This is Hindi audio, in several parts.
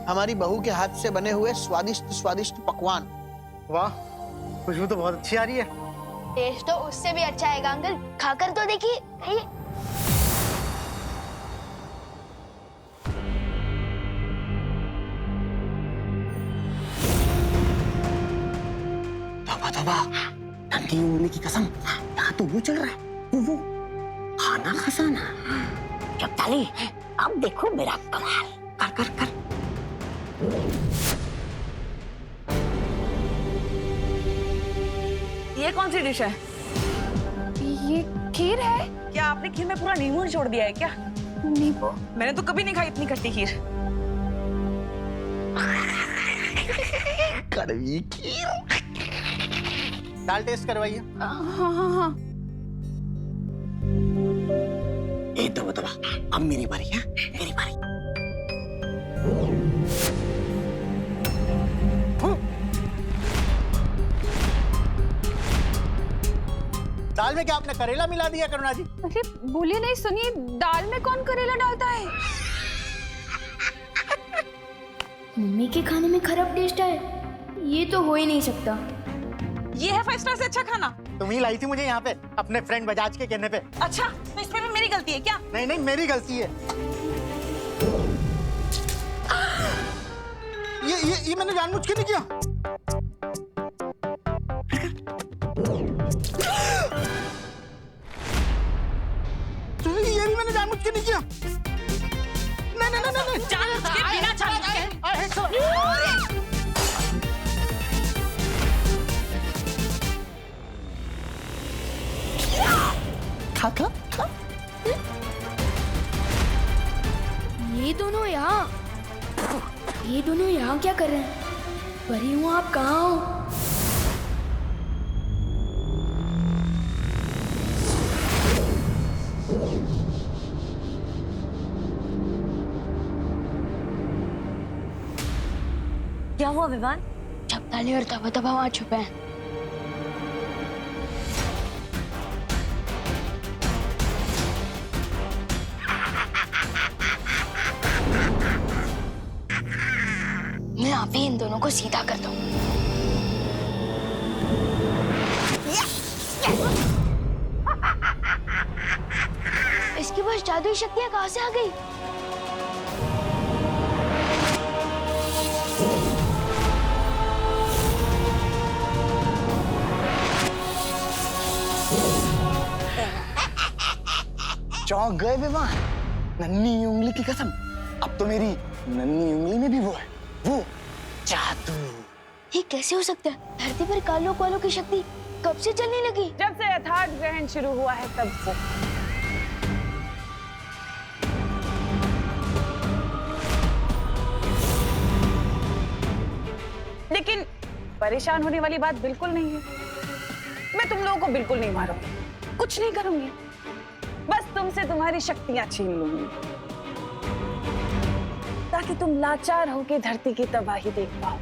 हमारी बहू के हाथ से बने हुए स्वादिष्ट स्वादिष्ट पकवान। वाह, खुशबू तो बहुत अच्छी आ रही है। टेस्ट तो उससे भी अच्छा आएगा अंकल, खाकर तो देखिए। खाइए। तौबा तौबा, नन्ही उंगली की कसम, यहाँ तो वो चल रहा है, वो खाना खजाना। जब डाली, अब देखो मेरा कमाल। कर कर कर। ये कौन सी डिश है? ये खीर है। क्या आपने खीर में पूरा नींबू छोड़ दिया है क्या? नींबू? मैंने तो कभी नहीं खाई इतनी खट्टी खीर। कड़वी खीर। दाल टेस्ट करवाइए। हाँ हाँ हाँ। ए तौबा तौबा, अब मेरी बारी है, मेरी बारी। दाल में क्या आपने करेला मिला दिया करुणा जी? अरे बोलिए नहीं, सुनिए, दाल में कौन करेला डालता है? मम्मी के खाने में खराब टेस्ट है, ये तो हो ही नहीं सकता। ये है 5 स्टार से अच्छा खाना? तुम ही लाई थी मुझे यहाँ पे अपने फ्रेंड बजाज के कहने पे। अच्छा, तो इसमें भी मेरी गलती है क्या? नहीं नहीं, मेरी गलती है। ये मैंने जानबूझ के नहीं किया। ये भी मैंने जानबूझ के नहीं किया। नहीं नहीं नहीं नहीं, जानबूझ के, बिना जानबूझ के। खा खा खा। ये दोनों यहाँ क्या कर रहे हैं? परी हूँ, आप कहाँ हो? क्या हुआ विवान? चपताली और तबा तबा वहाँ छुपे हैं। मैं अभी इन दोनों को सीधा करता हूँ। इसके पास जादुई शक्तियाँ कहाँ से आ गई? चौंक गए विवान, नन्ही उंगली की कसम। अब तो मेरी नन्ही उंगली में भी वो है, वो जादू। ये कैसे हो सकता है? धरती पर कालों कालों की शक्ति कब से चलने लगी? जब से यथार्थ ग्रहण शुरू हुआ है तब से। लेकिन परेशान होने वाली बात बिल्कुल नहीं है। मैं तुम लोगों को बिल्कुल नहीं मारूंगी, कुछ नहीं करूंगी, बस तुमसे तुम्हारी शक्तियां छीन लूंगी ताकि तुम लाचार होकर धरती की तबाही देख पाओ।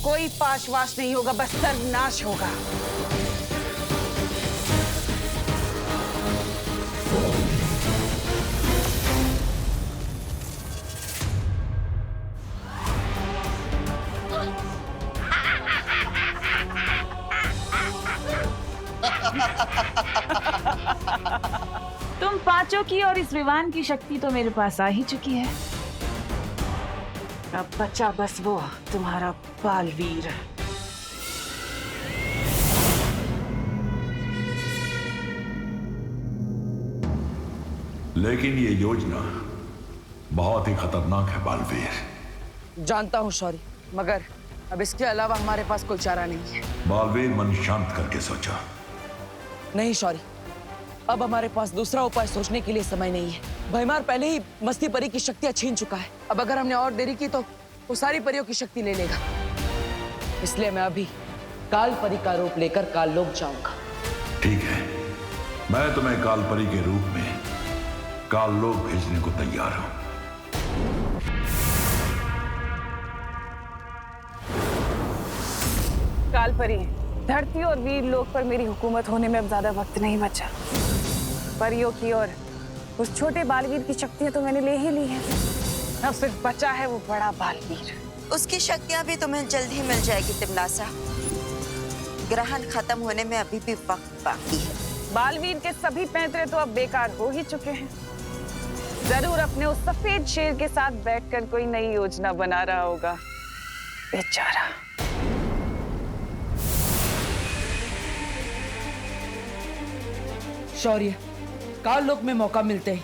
कोई पाशवाश नहीं होगा, बस सर्वनाश होगा। तुम पांचों की और इस विवान की शक्ति तो मेरे पास आ ही चुकी है। अब बचा बस वो तुम्हारा बालवीर। लेकिन ये योजना बहुत ही खतरनाक है बालवीर। जानता हूँ शौरी, मगर अब इसके अलावा हमारे पास कोई चारा नहीं है। बालवीर, मन शांत करके सोचो। नहीं शौरी, अब हमारे पास दूसरा उपाय सोचने के लिए समय नहीं है। भयमार पहले ही मस्ती परी की शक्तियां छीन चुका है। अब अगर हमने और देरी की तो वो सारी परियों की शक्ति ले लेगा। इसलिए मैं अभी काल परी का रूप लेकर काल लोक जाऊंगा। ठीक है, मैं तुम्हें काल परी के रूप में काल लोक भेजने को तैयार हूं। काल परी, धरती और वीर लोक पर मेरी हुकूमत होने में अब ज्यादा वक्त नहीं बचा। परियों की और उस छोटे बालवीर की शक्तियां तो मैंने ले ही ली हैं। अब सिर्फ बचा है वो बड़ा बालवीर। उसकी शक्तियां भी तुम्हें जल्द ही मिल जाएगी तिमनासा। ग्रहण खत्म होने में अभी भी वक्त बाकी है। बालवीर के सभी पैंतरे तो अब बेकार हो ही चुके हैं। जरूर अपने उस सफेद शेर के साथ बैठकर कोई नई योजना बना रहा होगा, बेचारा। शौर्य, काल लोक में मौका मिलते ही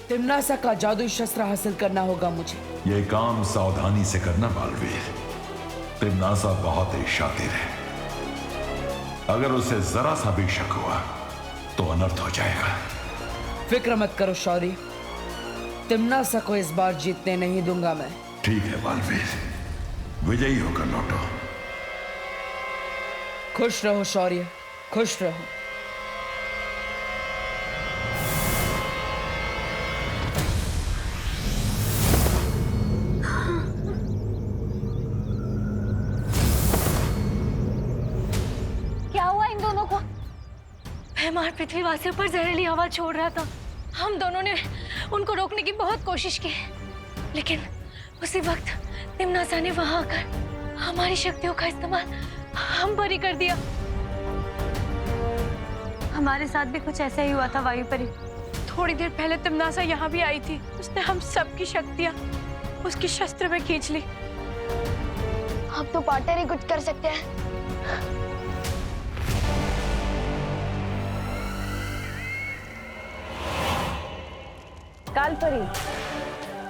तिमनासा का जादुई शस्त्र हासिल करना होगा मुझे। यह काम सावधानी से करना बालवीर। तिमनासा बहुत ही शातिर है। अगर उसे जरा सा भी शक हुआ तो अनर्थ हो जाएगा। फिक्र मत करो शौर्य, तिमनासा को इस बार जीतने नहीं दूंगा मैं। ठीक है बालवीर, विजयी होकर लौटो। खुश रहो शौर्य, खुश रहो। क्या हुआ इन दोनों को? भयमार पृथ्वीवासियों पर जहरीली हवा छोड़ रहा था। हम दोनों ने उनको रोकने की बहुत कोशिश की, लेकिन उसी वक्त तिमनासा ने वहां आकर हमारी शक्तियों का इस्तेमाल हम पर ही कर दिया। हमारे साथ भी कुछ ऐसा ही हुआ था वायु परी। थोड़ी देर पहले तिमनासा यहाँ भी आई थी। उसने हम सबकी शक्तियां उसकी शस्त्र में खींच ली। अब तो पार्टनर ही कुछ कर सकते हैं। काल परी,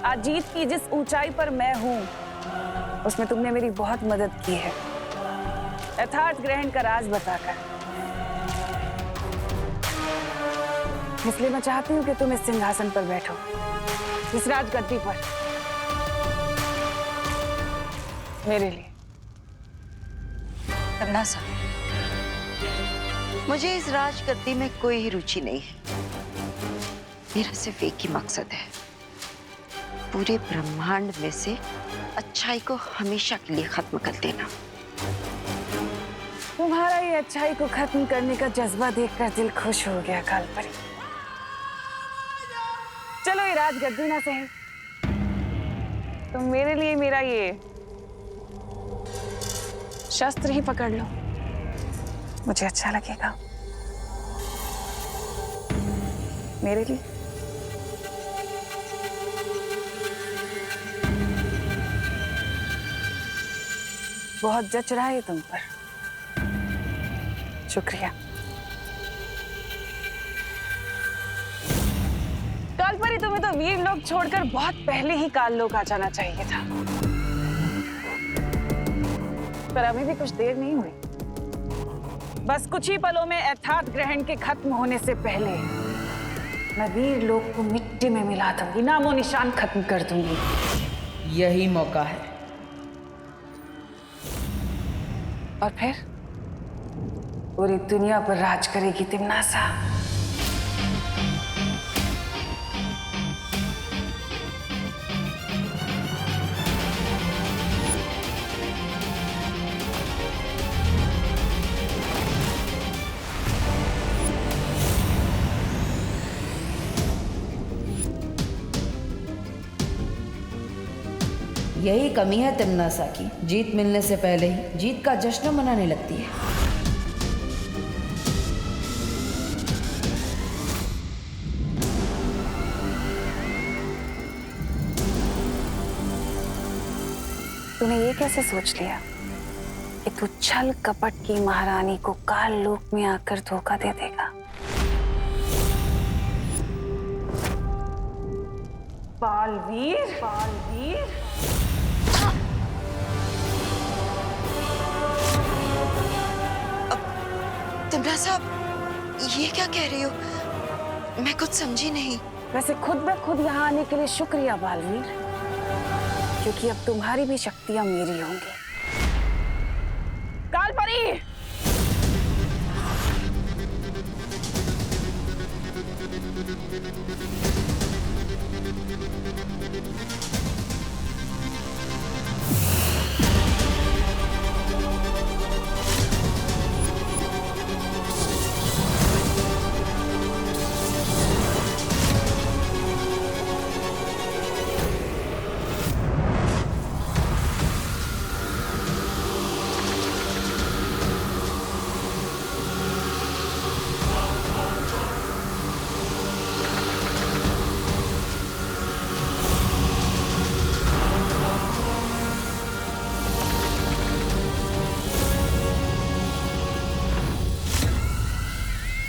आज जीत की जिस ऊंचाई पर मैं हूं, उसमें तुमने मेरी बहुत मदद की है, यथार्थ ग्रहण का राज बताकर। इसलिए मैं चाहती हूँ कि तुम इस सिंहासन पर बैठो, इस राजगद्दी पर, मेरे लिए। तिमनासा, मुझे इस राजगद्दी में कोई रुचि नहीं है। मेरा सिर्फ एक ही मकसद है, पूरे ब्रह्मांड में से अच्छाई को हमेशा के लिए खत्म कर देना। तुम्हारा ये अच्छाई को खत्म करने का जज्बा देखकर दिल खुश हो गया काल परी। चलो ये राजगद्दी ना सही, तुम मेरे लिए मेरा ये शस्त्र ही पकड़ लो, मुझे अच्छा लगेगा। मेरे लिए बहुत जच रहा है तुम पर। शुक्रिया। काल परी, तुम्हें तो वीर लोग छोड़कर बहुत पहले ही काल लोक आ जाना चाहिए था, पर अभी भी कुछ देर नहीं हुई। बस कुछ ही पलों में यथार्थ ग्रहण के खत्म होने से पहले मैं वीर लोक को मिट्टी में मिला दूंगी, नामो निशान खत्म कर दूंगी। यही मौका है। और फिर पूरी दुनिया पर राज करेगी तिमनासा। यही कमी है तिमनासा की, जीत मिलने से पहले ही जीत का जश्न मनाने लगती है। तूने ये कैसे सोच लिया कि तू छल कपट की महारानी को काल लोक में आकर धोखा दे देगा? बालवीर, बालवीर, तिमनासा, ये क्या कह रही हो? मैं कुछ समझी नहीं। वैसे खुद ब खुद यहाँ आने के लिए शुक्रिया बालवीर, क्योंकि अब तुम्हारी भी शक्तियां मेरी होंगी। कालपरी!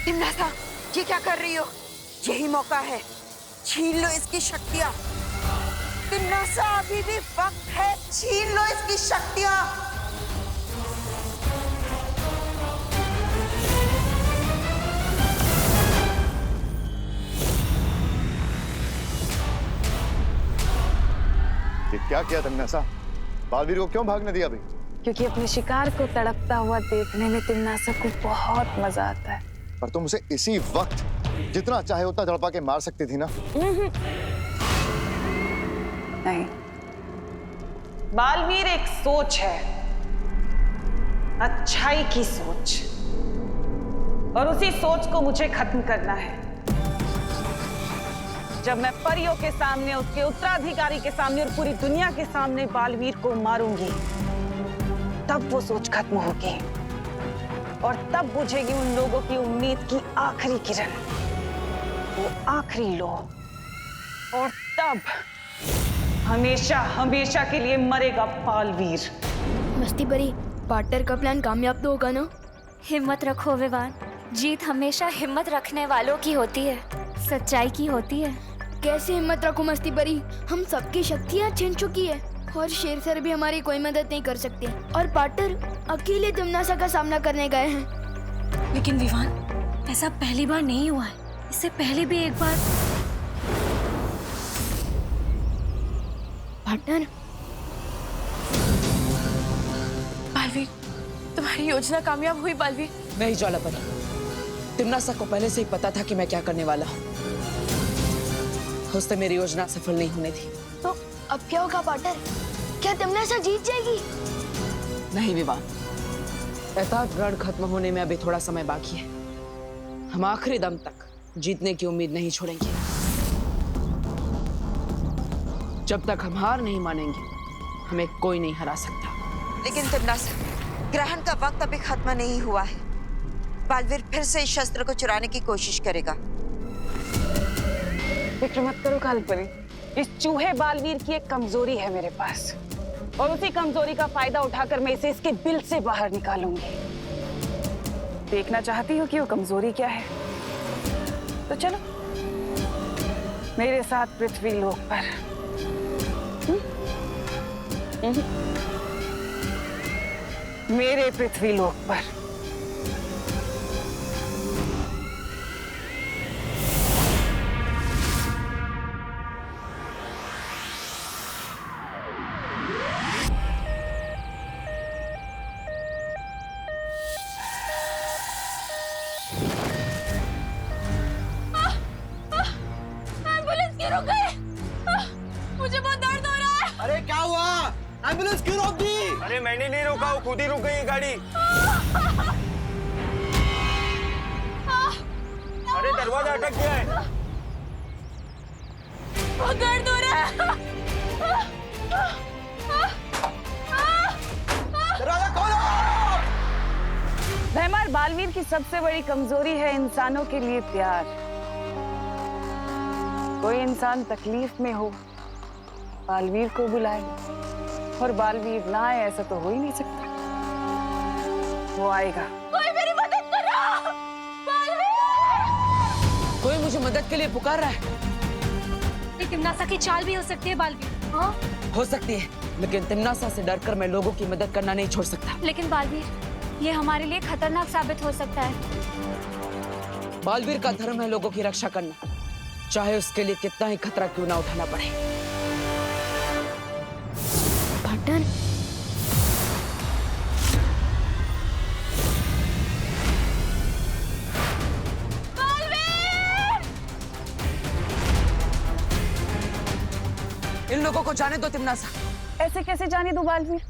तिमनासा, ये क्या कर रही हो? यही मौका है, छीन लो इसकी शक्तियां। तिमनासा, अभी भी वक्त है, छीन लो इसकी शक्तियां। ये क्या किया तिमनासा? बालवीर को क्यों भागने दिया अभी? क्योंकि अपने शिकार को तड़पता हुआ देखने में तिमनासा को बहुत मजा आता है। पर तुम उसे इसी वक्त जितना चाहे उतना तड़पा के मार सकती थी ना? नहीं, बालवीर एक सोच है, अच्छाई की सोच, और उसी सोच को मुझे खत्म करना है। जब मैं परियों के सामने, उसके उत्तराधिकारी के सामने और पूरी दुनिया के सामने बालवीर को मारूंगी, तब वो सोच खत्म होगी और तब बुझेगी उन लोगों की उम्मीद की आखिरी किरण, वो आखिरी लो, और तब हमेशा हमेशा के लिए मरेगा बालवीर। मस्ती परी, पार्टनर का प्लान कामयाब तो होगा ना? हिम्मत रखो विवान, जीत हमेशा हिम्मत रखने वालों की होती है, सच्चाई की होती है। कैसे हिम्मत रखो मस्ती परी, हम सबकी शक्तियाँ छिन चुकी है और शेर सर भी हमारी कोई मदद नहीं कर सकते, और पार्टनर अकेले तिमनासा का सामना करने गए हैं। लेकिन विवान, ऐसा पहली बार नहीं हुआ है, इससे पहले भी एक बार। पार्टनर, बालवीर, तुम्हारी योजना कामयाब हुई बालवीर। नहीं ज्वालापरी, तिमनासा को पहले से ही पता था कि मैं क्या करने वाला हूँ। उससे मेरी योजना सफल नहीं होने थी। तो अब क्या होगा पार्टनर? क्या तिमनासा जीत जाएगी? नहीं विवान, एताद रण खत्म होने में अभी थोड़ा समय बाकी है। हम आखिरी दम तक जीतने की उम्मीद नहीं छोड़ेंगे। जब तक हम हार नहीं मानेंगे, हमें कोई नहीं हरा सकता। लेकिन तिमनासा, ग्रहण का वक्त अभी खत्म नहीं हुआ है। बालवीर फिर से इस शस्त्र को चुराने की कोशिश करेगा। फिक्र मत करो कालपरी, इस चूहे बालवीर की एक कमजोरी है मेरे पास, और उसी कमजोरी का फायदा उठाकर मैं इसे इसके बिल से बाहर निकालूंगी। देखना चाहती हो कि वो कमजोरी क्या है? तो चलो मेरे साथ पृथ्वी लोक पर। मेरे पृथ्वी लोक पर। मुझे बहुत दर्द हो रहा है। अरे क्या हुआ? एम्बुलेंस क्यों रोक दी? अरे मैंने नहीं रोका, वो खुद ही रुक गई गाड़ी। अरे दरवाजा अटक गया है। बहुत दर्द हो रहा है। दरवाजा खोलो! भैमार, बालवीर की सबसे बड़ी कमजोरी है इंसानों के लिए प्यार। कोई इंसान तकलीफ में हो, बालवीर को बुलाए, और बालवीर ना आए ऐसा तो हो ही नहीं सकता। वो आएगा। कोई मेरी मदद करो! बालवीर! कोई मुझे मदद के लिए पुकार रहा है। तिमनासा की चाल भी हो सकती है बालवीर। हाँ, हो सकती है, लेकिन तिमनासा से डरकर मैं लोगों की मदद करना नहीं छोड़ सकता। लेकिन बालवीर, ये हमारे लिए खतरनाक साबित हो सकता है। बालवीर का धर्म है लोगों की रक्षा करना, चाहे उसके लिए कितना ही खतरा क्यों ना उठाना पड़े। पार्टनर, इन लोगों को जाने दो तिमनासा। ऐसे कैसे जाने दो बालवीर?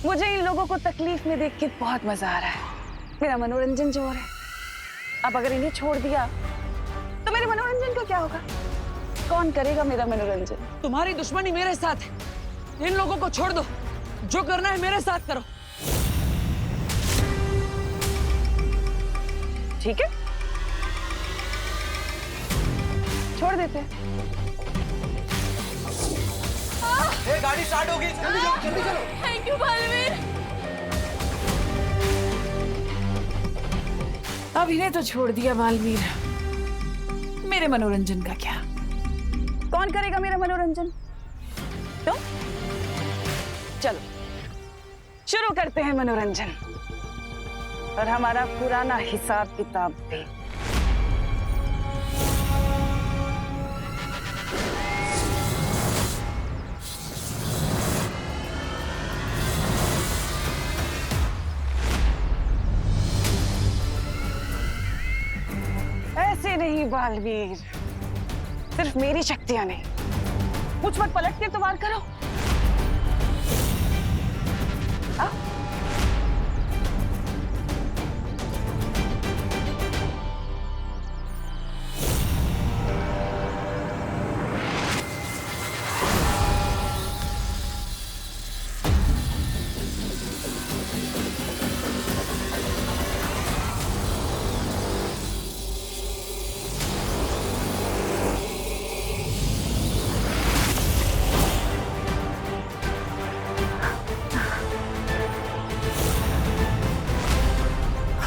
मुझे इन लोगों को तकलीफ में देख के बहुत मजा आ रहा है। मेरा मनोरंजन जो हो रहा है। अब अगर इन्हें छोड़ दिया तो मेरे मनोरंजन का क्या होगा? कौन करेगा मेरा मनोरंजन? तुम्हारी दुश्मनी मेरे साथ है, इन लोगों को छोड़ दो, जो करना है मेरे साथ करो। ठीक है, छोड़ देते हैं। गाड़ी स्टार्ट होगी, जल्दी चलो, जल्दी चलो। Thank you Baalveer. अब इन्हें तो छोड़ दिया बालवीर, मेरे मनोरंजन का क्या? कौन करेगा मेरा मनोरंजन? तो चलो शुरू करते हैं मनोरंजन, और हमारा पुराना हिसाब किताब भी। ऐसे नहीं बालवीर, सिर्फ मेरी शक्तियां नहीं, मुझ पर पलट के तो वार करो। आ?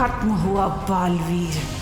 खत्म हुआ बालवीर।